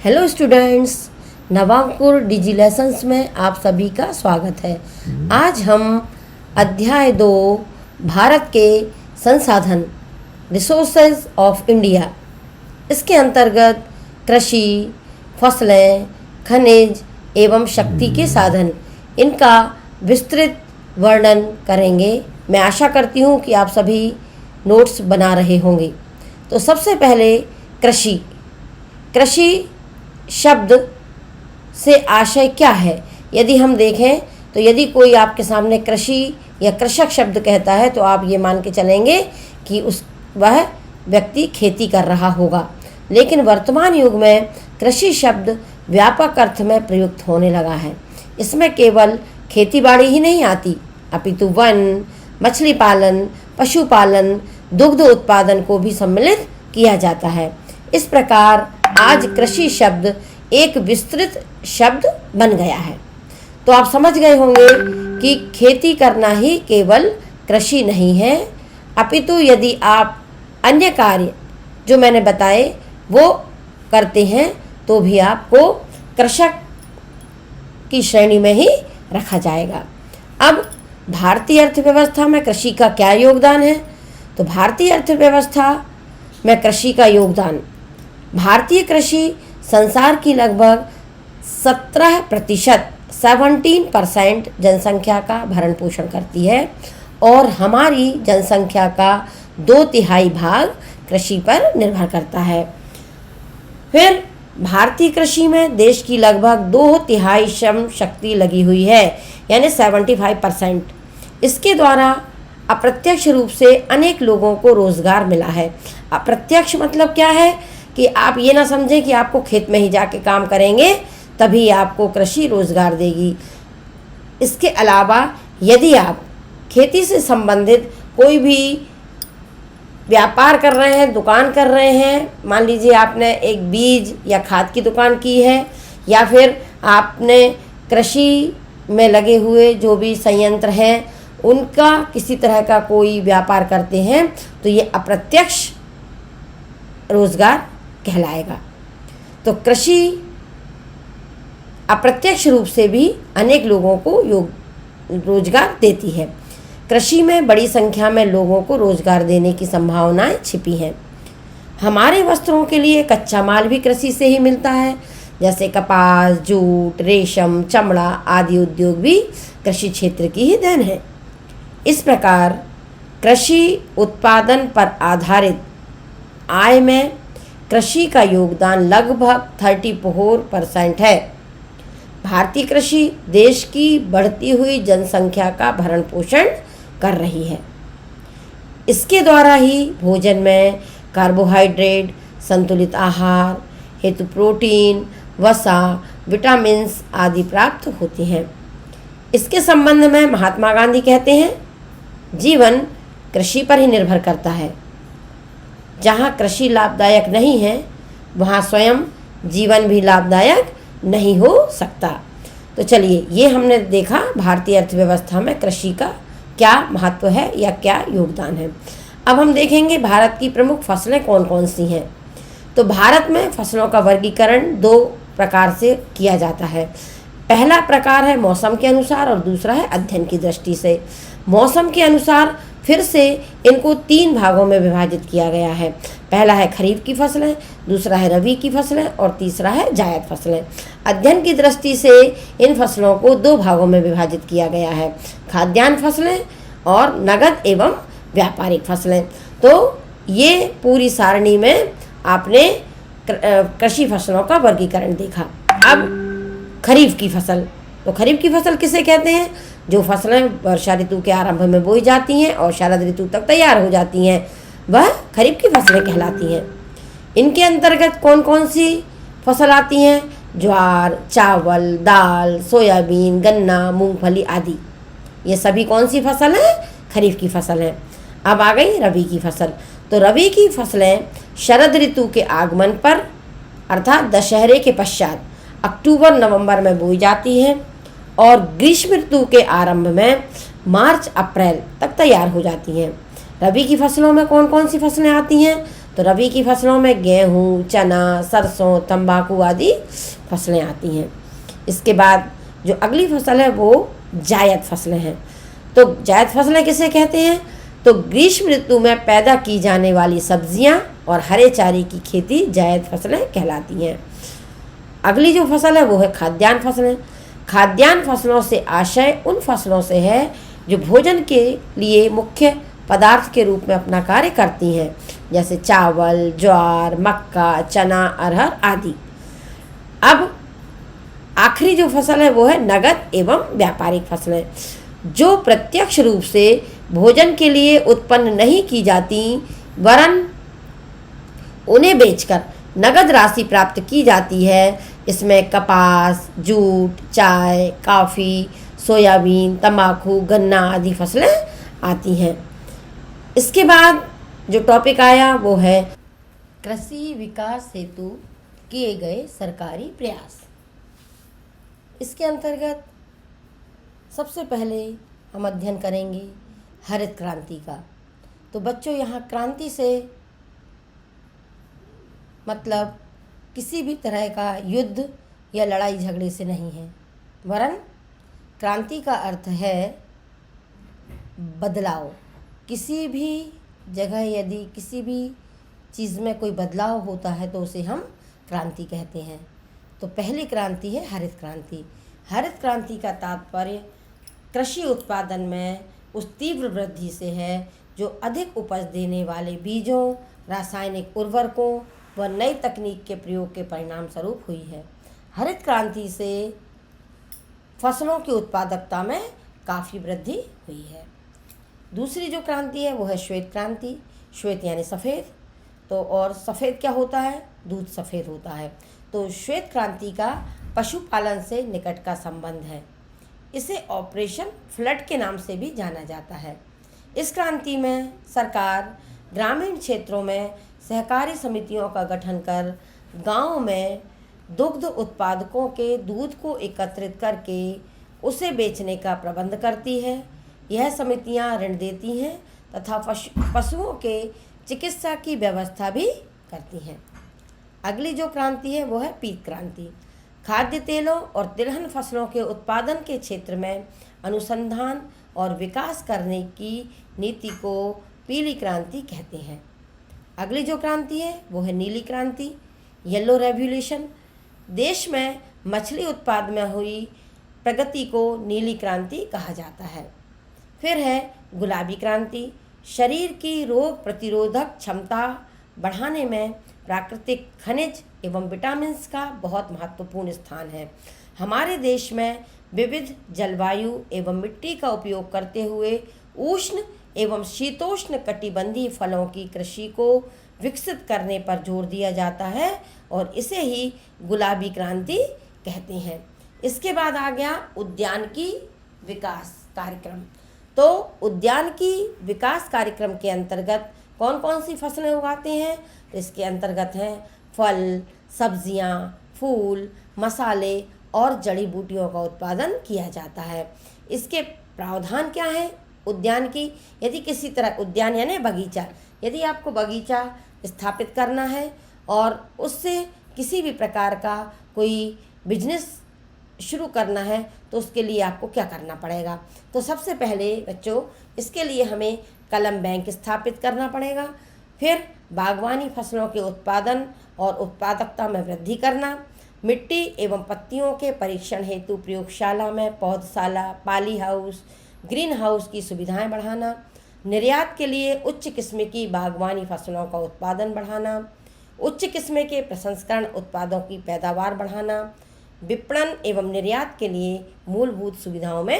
Hello students, नवांकुर डिजी lessons में आप सभी का स्वागत है। आज हम अध्याय 2 भारत के संसाधन रिसोर्सेज ऑफ इंडिया, इसके अंतर्गत कृषि, फसलें, खनिज एवं शक्ति के साधन, इनका विस्तृत वर्णन करेंगे। मैं आशा करती हूँ कि आप सभी नोट्स बना रहे होंगे। तो सबसे पहले कृषि शब्द से आशय क्या है, यदि हम देखें तो यदि कोई आपके सामने कृषि या कृषक शब्द कहता है तो आप ये मान के चलेंगे कि वह व्यक्ति खेती कर रहा होगा। लेकिन वर्तमान युग में कृषि शब्द व्यापक अर्थ में प्रयुक्त होने लगा है। इसमें केवल खेतीबाड़ी ही नहीं आती, अपितु वन, मछली पालन, पशुपालन, दुग्ध उत्पादन को भी सम्मिलित किया जाता है। इस प्रकार आज कृषि शब्द एक विस्तृत शब्द बन गया है। तो आप समझ गए होंगे कि खेती करना ही केवल कृषि नहीं है, अपितु यदि आप अन्य कार्य जो मैंने बताए वो करते हैं तो भी आपको कृषक की श्रेणी में ही रखा जाएगा। अब भारतीय अर्थव्यवस्था में कृषि का क्या योगदान है? तो भारतीय अर्थव्यवस्था में कृषि का योगदान, भारतीय कृषि संसार की लगभग 17% जनसंख्या का भरण पोषण करती है और हमारी जनसंख्या का 2/3 भाग कृषि पर निर्भर करता है। फिर भारतीय कृषि में देश की लगभग 2/3 श्रम शक्ति लगी हुई है, यानी 75%। इसके द्वारा अप्रत्यक्ष रूप से अनेक लोगों को रोजगार मिला है। अप्रत्यक्ष मतलब क्या है कि आप ये ना समझें कि आपको खेत में ही जाके काम करेंगे तभी आपको कृषि रोजगार देगी। इसके अलावा यदि आप खेती से संबंधित कोई भी व्यापार कर रहे हैं, दुकान कर रहे हैं, मान लीजिए आपने एक बीज या खाद की दुकान की है, या फिर आपने कृषि में लगे हुए जो भी संयंत्र हैं उनका किसी तरह का कोई व्यापार करते हैं, तो ये अप्रत्यक्ष रोजगार कहलाएगा। तो कृषि अप्रत्यक्ष रूप से भी अनेक लोगों को रोजगार देती है। कृषि में बड़ी संख्या में लोगों को रोजगार देने की संभावनाएं छिपी हैं। हमारे वस्त्रों के लिए कच्चा माल भी कृषि से ही मिलता है, जैसे कपास, जूट, रेशम, चमड़ा आदि उद्योग भी कृषि क्षेत्र की ही देन है। इस प्रकार कृषि उत्पादन पर आधारित आय में कृषि का योगदान लगभग 34% है। भारतीय कृषि देश की बढ़ती हुई जनसंख्या का भरण पोषण कर रही है। इसके द्वारा ही भोजन में कार्बोहाइड्रेट, संतुलित आहार हेतु प्रोटीन, वसा, विटामिन्स आदि प्राप्त होती हैं। इसके संबंध में महात्मा गांधी कहते हैं, जीवन कृषि पर ही निर्भर करता है। जहाँ कृषि लाभदायक नहीं है वहाँ स्वयं जीवन भी लाभदायक नहीं हो सकता। तो चलिए, ये हमने देखा भारतीय अर्थव्यवस्था में कृषि का क्या महत्व है या क्या योगदान है। अब हम देखेंगे भारत की प्रमुख फसलें कौन कौन सी हैं। तो भारत में फसलों का वर्गीकरण 2 प्रकार से किया जाता है। पहला प्रकार है मौसम के अनुसार और दूसरा है अध्ययन की दृष्टि से। मौसम के अनुसार फिर से इनको 3 भागों में विभाजित किया गया है। पहला है खरीफ की फसलें, दूसरा है रबी की फसलें और तीसरा है जायद फसलें। अध्ययन की दृष्टि से इन फसलों को 2 भागों में विभाजित किया गया है, खाद्यान्न फसलें और नगद एवं व्यापारिक फसलें। तो ये पूरी सारणी में आपने कृषि फसलों का वर्गीकरण देखा। अब खरीफ की फसल, तो खरीफ की फसल किसे कहते हैं? जो फसलें वर्षा ऋतु के आरंभ में बोई जाती हैं और शरद ऋतु तक तैयार हो जाती हैं, वह खरीफ की फसलें कहलाती हैं। इनके अंतर्गत कौन कौन सी फसल आती हैं? ज्वार, चावल, दाल, सोयाबीन, गन्ना, मूंगफली आदि। ये सभी कौन सी फसल हैं? खरीफ की फसल हैं। अब आ गई रबी की फसल। तो रबी की फसलें शरद ऋतु के आगमन पर अर्थात दशहरे के पश्चात अक्टूबर-नवंबर में बोई जाती हैं और ग्रीष्म ऋतु के आरंभ में मार्च-अप्रैल तक तैयार हो जाती हैं। रबी की फसलों में कौन कौन सी फसलें आती हैं? तो रबी की फसलों में गेहूँ, चना, सरसों, तंबाकू आदि फसलें आती हैं। इसके बाद जो अगली फसल है वो जायद फसलें हैं। तो जायद फसलें किसे कहते हैं? तो ग्रीष्म ऋतु में पैदा की जाने वाली सब्जियां और हरे चारे की खेती जायद फसलें कहलाती हैं। अगली जो फसल है वो है खाद्यान्न फसलें। खाद्यान्न फसलों से आशय उन फसलों से है जो भोजन के लिए मुख्य पदार्थ के रूप में अपना कार्य करती हैं, जैसे चावल, ज्वार, मक्का, चना, अरहर आदि। अब आखिरी जो फसल है वो है नगद एवं व्यापारिक फसलें, जो प्रत्यक्ष रूप से भोजन के लिए उत्पन्न नहीं की जाती, वरन उन्हें बेचकर नगद राशि प्राप्त की जाती है। इसमें कपास, जूट, चाय, कॉफ़ी, सोयाबीन, तंबाकू, गन्ना आदि फसलें आती हैं। इसके बाद जो टॉपिक आया वो है कृषि विकास हेतु किए गए सरकारी प्रयास। इसके अंतर्गत सबसे पहले हम अध्ययन करेंगे हरित क्रांति का। तो बच्चों, यहाँ क्रांति से मतलब किसी भी तरह का युद्ध या लड़ाई झगड़े से नहीं है, वरन क्रांति का अर्थ है बदलाव। किसी भी जगह यदि किसी भी चीज़ में कोई बदलाव होता है तो उसे हम क्रांति कहते हैं। तो पहली क्रांति है हरित क्रांति। हरित क्रांति का तात्पर्य कृषि उत्पादन में उस तीव्र वृद्धि से है जो अधिक उपज देने वाले बीजों, रासायनिक उर्वरकों व नई तकनीक के प्रयोग के परिणाम स्वरूप हुई है। हरित क्रांति से फसलों की उत्पादकता में काफ़ी वृद्धि हुई है। दूसरी जो क्रांति है वो है श्वेत क्रांति। श्वेत यानी सफ़ेद, तो और सफ़ेद क्या होता है? दूध सफ़ेद होता है। तो श्वेत क्रांति का पशुपालन से निकट का संबंध है। इसे ऑपरेशन फ्लड के नाम से भी जाना जाता है। इस क्रांति में सरकार ग्रामीण क्षेत्रों में सहकारी समितियों का गठन कर गांव में दुग्ध उत्पादकों के दूध को एकत्रित करके उसे बेचने का प्रबंध करती है। यह समितियां ऋण देती हैं तथा पशुओं के चिकित्सा की व्यवस्था भी करती हैं। अगली जो क्रांति है वो है पीत क्रांति। खाद्य तेलों और तिलहन फसलों के उत्पादन के क्षेत्र में अनुसंधान और विकास करने की नीति को पीली क्रांति कहते हैं। अगली जो क्रांति है वो है नीली क्रांति, येलो रेवोल्यूशन। देश में मछली उत्पाद में हुई प्रगति को नीली क्रांति कहा जाता है। फिर है गुलाबी क्रांति। शरीर की रोग प्रतिरोधक क्षमता बढ़ाने में प्राकृतिक खनिज एवं विटामिन्स का बहुत महत्वपूर्ण स्थान है। हमारे देश में विविध जलवायु एवं मिट्टी का उपयोग करते हुए उष्ण एवं शीतोष्ण कटिबंधीय फलों की कृषि को विकसित करने पर जोर दिया जाता है और इसे ही गुलाबी क्रांति कहते हैं। इसके बाद आ गया उद्यानिकी विकास कार्यक्रम। तो उद्यानिकी विकास कार्यक्रम के अंतर्गत कौन कौन सी फसलें उगाते हैं? तो इसके अंतर्गत हैं फल, सब्जियां, फूल, मसाले और जड़ी बूटियों का उत्पादन किया जाता है। इसके प्रावधान क्या है? उद्यान की, यदि किसी तरह उद्यान यानी बगीचा, यदि आपको बगीचा स्थापित करना है और उससे किसी भी प्रकार का कोई बिजनेस शुरू करना है तो उसके लिए आपको क्या करना पड़ेगा? तो सबसे पहले बच्चों, इसके लिए हमें कलम बैंक स्थापित करना पड़ेगा। फिर बागवानी फसलों के उत्पादन और उत्पादकता में वृद्धि करना, मिट्टी एवं पत्तियों के परीक्षण हेतु प्रयोगशाला में पौधशाला, पाली हाउस, ग्रीन हाउस की सुविधाएं बढ़ाना, निर्यात के लिए उच्च किस्म की बागवानी फसलों का उत्पादन बढ़ाना, उच्च किस्म के प्रसंस्करण उत्पादों की पैदावार बढ़ाना, विपणन एवं निर्यात के लिए मूलभूत सुविधाओं में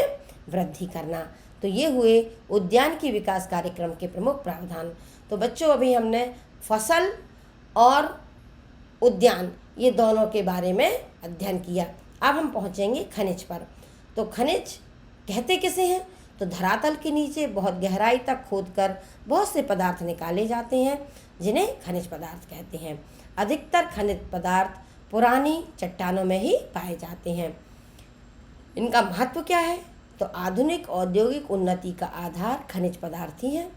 वृद्धि करना। तो ये हुए उद्यान की विकास कार्यक्रम के प्रमुख प्रावधान। तो बच्चों, अभी हमने फसल और उद्यान ये दोनों के बारे में अध्ययन किया। अब हम पहुँचेंगे खनिज पर। तो खनिज कहते किसे हैं? तो धरातल के नीचे बहुत गहराई तक खोदकर बहुत से पदार्थ निकाले जाते हैं जिन्हें खनिज पदार्थ कहते हैं। अधिकतर खनिज पदार्थ पुरानी चट्टानों में ही पाए जाते हैं। इनका महत्व क्या है? तो आधुनिक औद्योगिक उन्नति का आधार खनिज पदार्थ ही हैं।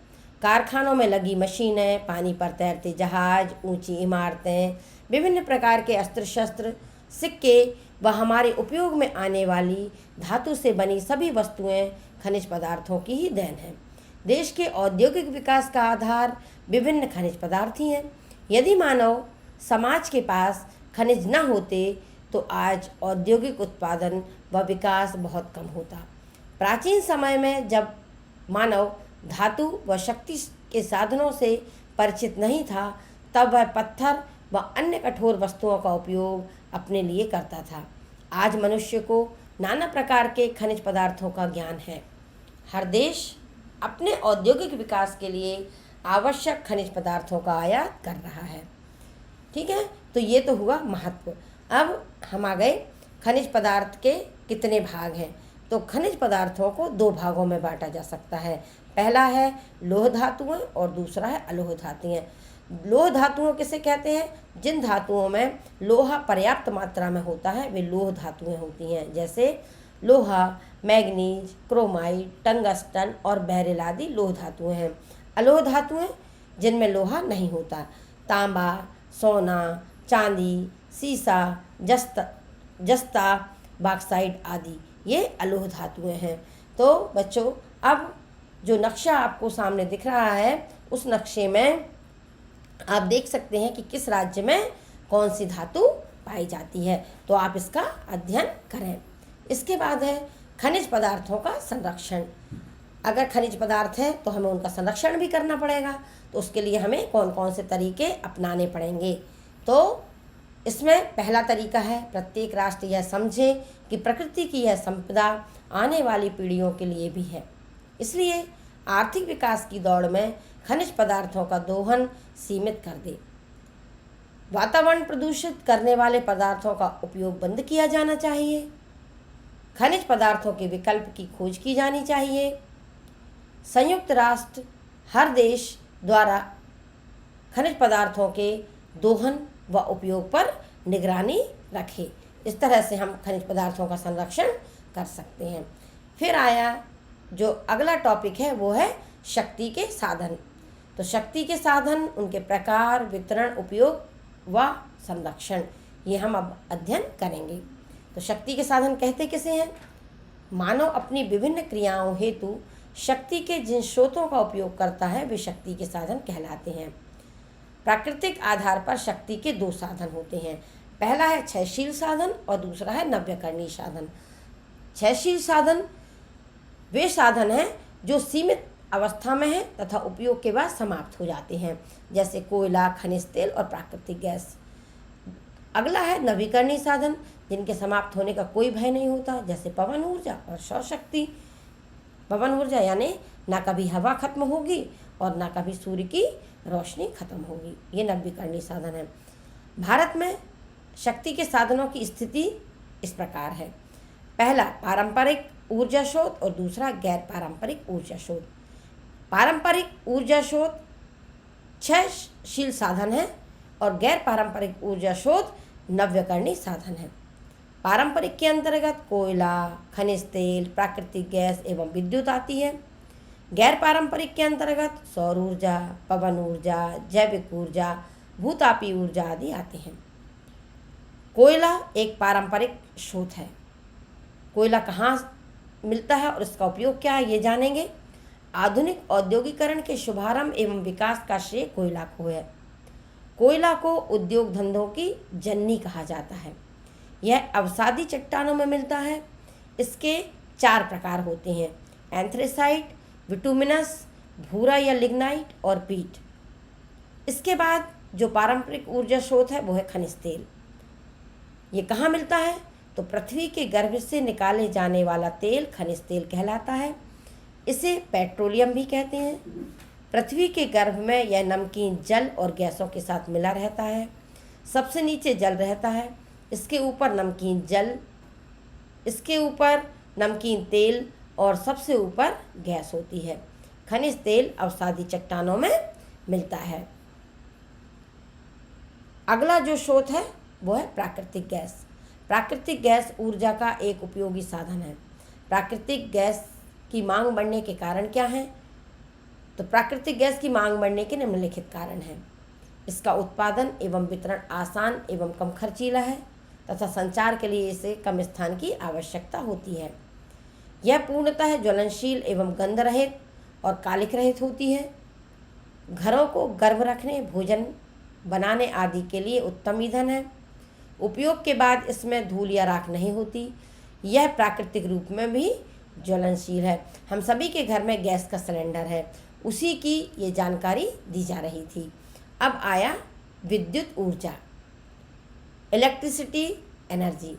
कारखानों में लगी मशीनें, पानी पर तैरते जहाज, ऊंची इमारतें, विभिन्न प्रकार के अस्त्र शस्त्र, सिक्के व हमारे उपयोग में आने वाली धातु से बनी सभी वस्तुएं खनिज पदार्थों की ही देन है। देश के औद्योगिक विकास का आधार विभिन्न खनिज पदार्थ ही हैं। यदि मानव समाज के पास खनिज न होते तो आज औद्योगिक उत्पादन व विकास बहुत कम होता। प्राचीन समय में जब मानव धातु व शक्ति के साधनों से परिचित नहीं था, तब वह पत्थर व अन्य कठोर वस्तुओं का उपयोग अपने लिए करता था। आज मनुष्य को नाना प्रकार के खनिज पदार्थों का ज्ञान है। हर देश अपने औद्योगिक विकास के लिए आवश्यक खनिज पदार्थों का आयात कर रहा है। ठीक है, तो ये तो हुआ महत्व। अब हम आ गए खनिज पदार्थ के कितने भाग हैं। तो खनिज पदार्थों को दो भागों में बांटा जा सकता है। पहला है लोह धातुएं और दूसरा है अलोह धातुएं। लोह धातुओं किसे कहते हैं? जिन धातुओं में लोहा पर्याप्त मात्रा में होता है वे लोह धातुएं होती हैं, जैसे लोहा, मैग्नीज, क्रोमाइड, टंगस्टन और बेरिल आदि लोह धातुएं हैं। अलोह धातुएं जिनमें लोहा नहीं होता, तांबा, सोना, चांदी, सीसा, जस्ता, बॉक्साइट आदि ये अलोह धातुएं हैं। तो बच्चों, अब जो नक्शा आपको सामने दिख रहा है, उस नक्शे में आप देख सकते हैं कि किस राज्य में कौन सी धातु पाई जाती है। तो आप इसका अध्ययन करें। इसके बाद है खनिज पदार्थों का संरक्षण। अगर खनिज पदार्थ है तो हमें उनका संरक्षण भी करना पड़ेगा। तो उसके लिए हमें कौन कौन से तरीके अपनाने पड़ेंगे। तो इसमें पहला तरीका है, प्रत्येक राष्ट्र यह समझे कि प्रकृति की यह संपदा आने वाली पीढ़ियों के लिए भी है। इसलिए आर्थिक विकास की दौड़ में खनिज पदार्थों का दोहन सीमित कर दे। वातावरण प्रदूषित करने वाले पदार्थों का उपयोग बंद किया जाना चाहिए। खनिज पदार्थों के विकल्प की खोज की जानी चाहिए। संयुक्त राष्ट्र हर देश द्वारा खनिज पदार्थों के दोहन व उपयोग पर निगरानी रखे। इस तरह से हम खनिज पदार्थों का संरक्षण कर सकते हैं। फिर आया जो अगला टॉपिक है, वो है शक्ति के साधन। तो शक्ति के साधन, उनके प्रकार, वितरण, उपयोग व संरक्षण, ये हम अब अध्ययन करेंगे। तो शक्ति के साधन कहते किसे हैं? मानव अपनी विभिन्न क्रियाओं हेतु शक्ति के जिन स्रोतों का उपयोग करता है वे शक्ति के साधन कहलाते हैं। प्राकृतिक आधार पर शक्ति के दो साधन होते हैं। पहला है क्षयशील साधन और दूसरा है नव्यकरणीय साधन। क्षयशील साधन वे साधन हैं जो सीमित अवस्था में हैं तथा उपयोग के बाद समाप्त हो जाते हैं, जैसे कोयला, खनिज तेल और प्राकृतिक गैस। अगला है नवीकरणीय साधन, जिनके समाप्त होने का कोई भय नहीं होता, जैसे पवन ऊर्जा और सौर शक्ति। पवन ऊर्जा यानी ना कभी हवा खत्म होगी और ना कभी सूर्य की रोशनी खत्म होगी। ये नवीकरणीय साधन है। भारत में शक्ति के साधनों की स्थिति इस प्रकार है। पहला पारंपरिक ऊर्जा स्रोत और दूसरा गैर पारंपरिक ऊर्जा स्रोत। पारंपरिक ऊर्जा स्रोत क्षयशील साधन है और गैर पारंपरिक ऊर्जा स्रोत नव्यकरणीय साधन है। पारंपरिक के अंतर्गत कोयला, खनिज तेल, प्राकृतिक गैस एवं विद्युत आती है। गैर पारंपरिक के अंतर्गत सौर ऊर्जा, पवन ऊर्जा, जैविक ऊर्जा, भूतापीय ऊर्जा आदि आते हैं। कोयला एक पारंपरिक स्रोत है। कोयला कहाँ मिलता है और इसका उपयोग क्या है, ये जानेंगे। आधुनिक औद्योगिकरण के शुभारंभ एवं विकास का श्रेय कोयला को है। कोयला को उद्योग धंधों की जननी कहा जाता है। यह अवसादी चट्टानों में मिलता है। इसके 4 प्रकार होते हैं: एंथ्रेसाइट, विटुमिनस, भूरा या लिग्नाइट और पीट। इसके बाद जो पारंपरिक ऊर्जा स्रोत है वो है खनिज तेल। ये कहाँ मिलता है? तो पृथ्वी के गर्भ से निकाले जाने वाला तेल खनिज तेल कहलाता है। इसे पेट्रोलियम भी कहते हैं। पृथ्वी के गर्भ में यह नमकीन जल और गैसों के साथ मिला रहता है। सबसे नीचे जल रहता है, इसके ऊपर नमकीन जल, इसके ऊपर नमकीन तेल और सबसे ऊपर गैस होती है। खनिज तेल अवसादी चट्टानों में मिलता है। अगला जो स्रोत है वो है प्राकृतिक गैस। प्राकृतिक गैस ऊर्जा का एक उपयोगी साधन है। प्राकृतिक गैस की मांग बढ़ने के कारण क्या है? तो प्राकृतिक गैस की मांग बढ़ने के निम्नलिखित कारण हैं। इसका उत्पादन एवं वितरण आसान एवं कम खर्चीला है तथा संचार के लिए इसे कम स्थान की आवश्यकता होती है। यह पूर्णतः ज्वलनशील एवं गंध रहित और कालिक रहित होती है। घरों को गर्म रखने, भोजन बनाने आदि के लिए उत्तम ईंधन है। उपयोग के बाद इसमें धूल या राख नहीं होती। यह प्राकृतिक रूप में भी ज्वलनशील है। हम सभी के घर में गैस का सिलेंडर है, उसी की ये जानकारी दी जा रही थी। अब आया विद्युत ऊर्जा, इलेक्ट्रिसिटी एनर्जी।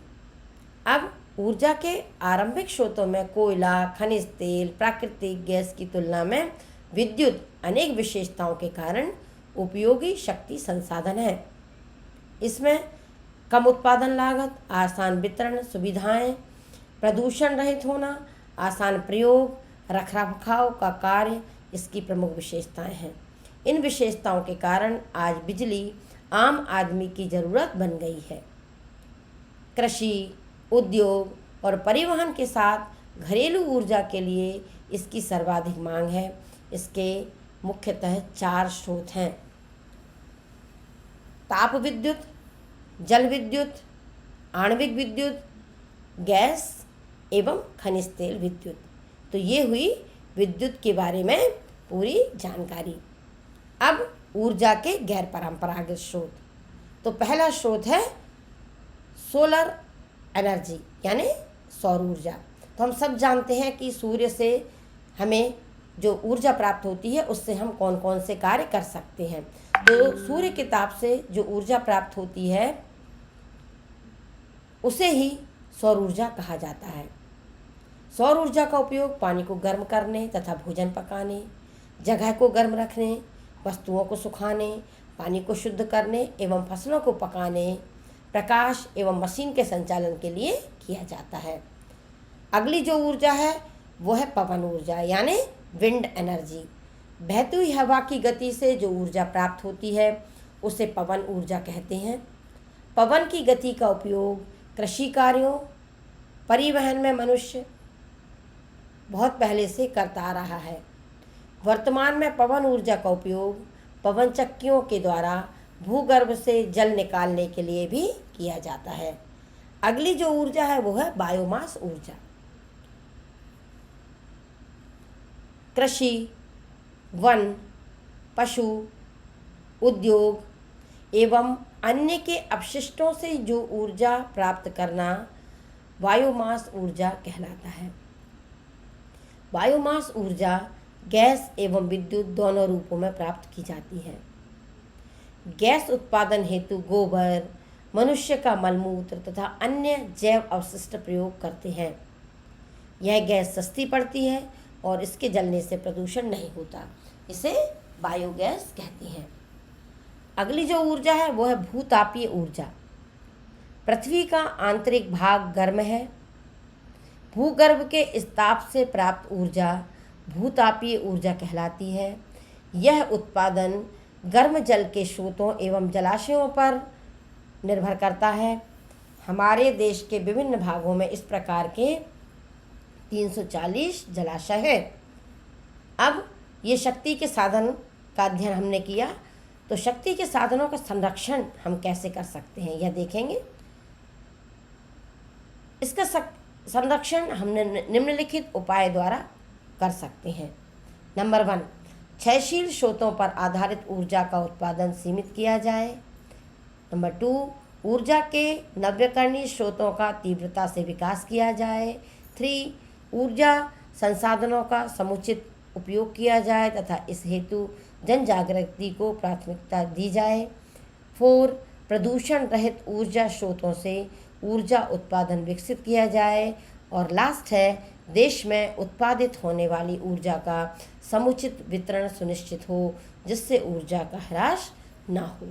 अब ऊर्जा के आरंभिक स्रोतों में कोयला, खनिज तेल, प्राकृतिक गैस की तुलना में विद्युत अनेक विशेषताओं के कारण उपयोगी शक्ति संसाधन है। इसमें कम उत्पादन लागत, आसान वितरण सुविधाएं, प्रदूषण रहित होना, आसान प्रयोग, रखरखाव का कार्य इसकी प्रमुख विशेषताएं हैं। इन विशेषताओं के कारण आज बिजली आम आदमी की ज़रूरत बन गई है। कृषि, उद्योग और परिवहन के साथ घरेलू ऊर्जा के लिए इसकी सर्वाधिक मांग है। इसके मुख्यतः 4 स्रोत हैं: ताप विद्युत, जल विद्युत, आणविक विद्युत, गैस एवं खनिज तेल विद्युत। तो ये हुई विद्युत के बारे में पूरी जानकारी। अब ऊर्जा के गैर परंपरागत स्रोत। तो पहला स्रोत है सोलर एनर्जी यानी सौर ऊर्जा। तो हम सब जानते हैं कि सूर्य से हमें जो ऊर्जा प्राप्त होती है उससे हम कौन कौन से कार्य कर सकते हैं। तो सूर्य के ताप से जो ऊर्जा प्राप्त होती है उसे ही सौर ऊर्जा कहा जाता है। सौर ऊर्जा का उपयोग पानी को गर्म करने तथा भोजन पकाने, जगह को गर्म रखने, वस्तुओं को सुखाने, पानी को शुद्ध करने एवं फसलों को पकाने, प्रकाश एवं मशीन के संचालन के लिए किया जाता है। अगली जो ऊर्जा है वो है पवन ऊर्जा यानी विंड एनर्जी। बहती हुई हवा की गति से जो ऊर्जा प्राप्त होती है उसे पवन ऊर्जा कहते हैं। पवन की गति का उपयोग कृषि कार्यों, परिवहन में मनुष्य बहुत पहले से करता आ रहा है। वर्तमान में पवन ऊर्जा का उपयोग पवन चक्कियों के द्वारा भूगर्भ से जल निकालने के लिए भी किया जाता है। अगली जो ऊर्जा है वो है बायोमास ऊर्जा। कृषि, वन, पशु, उद्योग एवं अन्य के अपशिष्टों से जो ऊर्जा प्राप्त करना बायोमास ऊर्जा कहलाता है। बायोमास ऊर्जा गैस एवं विद्युत दोनों रूपों में प्राप्त की जाती है। गैस उत्पादन हेतु गोबर, मनुष्य का मलमूत्र तथा अन्य जैव अवशिष्ट प्रयोग करते हैं। यह गैस सस्ती पड़ती है और इसके जलने से प्रदूषण नहीं होता। इसे बायोगैस कहते हैं। अगली जो ऊर्जा है वो है भूतापीय ऊर्जा। पृथ्वी का आंतरिक भाग गर्म है। भूगर्भ के इस ताप से प्राप्त ऊर्जा भूतापीय ऊर्जा कहलाती है। यह उत्पादन गर्म जल के स्रोतों एवं जलाशयों पर निर्भर करता है। हमारे देश के विभिन्न भागों में इस प्रकार के 340 जलाशय हैं। अब ये शक्ति के साधन का अध्ययन हमने किया, तो शक्ति के साधनों का संरक्षण हम कैसे कर सकते हैं यह देखेंगे। इसका संरक्षण हमने निम्नलिखित उपाय द्वारा कर सकते हैं। नंबर 1, क्षयशील स्रोतों पर आधारित ऊर्जा का उत्पादन सीमित किया जाए। नंबर 2, ऊर्जा के नवीकरणीय स्रोतों का तीव्रता से विकास किया जाए। 3, ऊर्जा संसाधनों का समुचित उपयोग किया जाए तथा इस हेतु जन जागृति को प्राथमिकता दी जाए। 4, प्रदूषण रहित ऊर्जा स्रोतों से ऊर्जा उत्पादन विकसित किया जाए। और लास्ट है, देश में उत्पादित होने वाली ऊर्जा का समुचित वितरण सुनिश्चित हो जिससे ऊर्जा का ह्रास न हो।